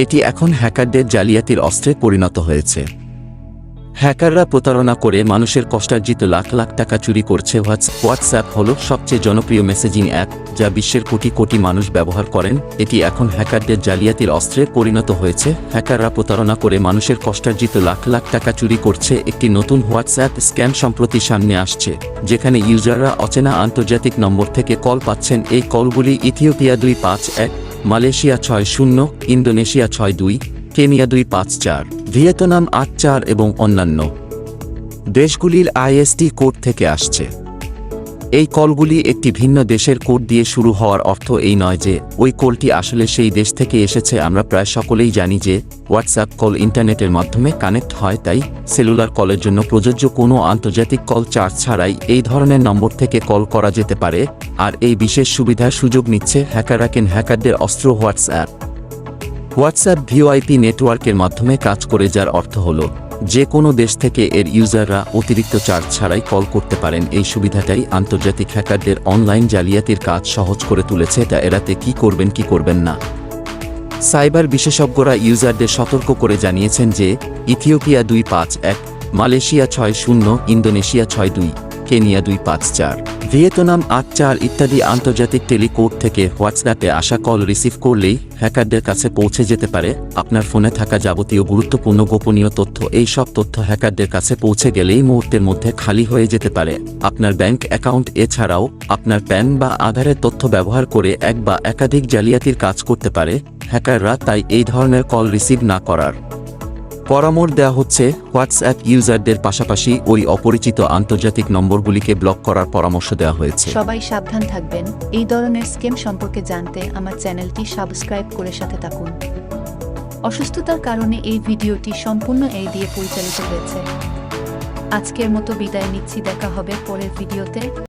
এটি এখন হ্যাকারদের জালিয়াতির অস্ত্রে পরিণত হয়েছে। হ্যাকাররা প্রতারণা করে মানুষের কষ্টার্জিত লাখ লাখ টাকা চুরি করছে। হোয়াটসঅ্যাপ হলো সবচেয়ে জনপ্রিয় মেসেজিং অ্যাপ, যা বিশ্বের কোটি কোটি মানুষ ব্যবহার করেন। এটি এখন হ্যাকারদের জালিয়াতির অস্ত্রে পরিণত হয়েছে। হ্যাকাররা প্রতারণা করে মানুষের কষ্টার্জিত লাখ লাখ টাকা চুরি করছে। একটি নতুন হোয়াটসঅ্যাপ স্ক্যাম সম্প্রতি সামনে আসছে, যেখানে ইউজাররা অচেনা আন্তর্জাতিক নম্বর থেকে কল পাচ্ছেন। এই কলগুলি Ethiopia 251, Malaysia 60, Indonesia 62, Kenya 254, Vietnam 84 এবং অন্যান্য দেশগুলির ISD কোড থেকে আসছে। এই কলগুলি একটি ভিন্ন দেশের কোড দিয়ে শুরু হওয়ার অর্থ এই নয় যে ওই কলটি আসলে সেই দেশ থেকে এসেছে। আমরা প্রায় সকলেই জানি যে হোয়াটসঅ্যাপ কল ইন্টারনেটের মাধ্যমে কানেক্ট হয়, তাই সেলুলার কলের জন্য প্রযোজ্য কোনো আন্তর্জাতিক কল চার্জ ছাড়াই এই ধরনের নম্বর থেকে কল করা যেতে পারে। আর এই বিশেষ সুবিধার সুযোগ নিচ্ছে হ্যাকাররা। হ্যাকারদের অস্ত্র হোয়াটসঅ্যাপ VoIP নেটওয়ার্কের মাধ্যমে কাজ করে, যার অর্থ হল যে কোনো দেশ থেকে এর ইউজাররা অতিরিক্ত চার্জ ছাড়াই কল করতে পারেন। এই সুবিধাটাই আন্তর্জাতিক হ্যাকারদের অনলাইন জালিয়াতির কাজ সহজ করে তুলেছে। তা এড়াতে কি করবেন না। সাইবার বিশেষজ্ঞরা ইউজারদের সতর্ক করে জানিয়েছেন যে Ethiopia 251, Malaysia 60, Indonesia 62, Kenya 254, Vietnam 84 ইত্যাদি আন্তর্জাতিক টেলিকোড থেকে হোয়াটসঅ্যাপে আসা কল রিসিভ করলেই হ্যাকারদের কাছে পৌঁছে যেতে পারে আপনার ফোনে থাকা যাবতীয় গুরুত্বপূর্ণ গোপনীয় তথ্য। এই সব তথ্য হ্যাকারদের কাছে পৌঁছে গেলেই মুহূর্তের মধ্যে খালি হয়ে যেতে পারে আপনার ব্যাংক অ্যাকাউন্ট। এছাড়াও আপনার প্যান বা আধারের তথ্য ব্যবহার করে এক বা একাধিক জালিয়াতির কাজ করতে পারে হ্যাকাররা। তাই এই ধরনের কল রিসিভ না করার পরামর্শ দেওয়া হচ্ছে। হোয়াটসঅ্যাপ ইউজারদের পাশাপাশি ওই অপরিচিত আন্তর্জাতিক নম্বরগুলিকে ব্লক করার পরামর্শ দেওয়া হয়েছে। সবাই সাবধান থাকবেন। এই ধরনের স্ক্যাম সম্পর্কে জানতে আমার চ্যানেলটি সাবস্ক্রাইব করে সাথে থাকুন। অসুস্থতার কারণে এই ভিডিওটি সম্পূর্ণ এই দিয়ে পরিচালিত হয়েছে। আজকের মতো বিদায় নিচ্ছি, দেখা হবে পরের ভিডিওতে।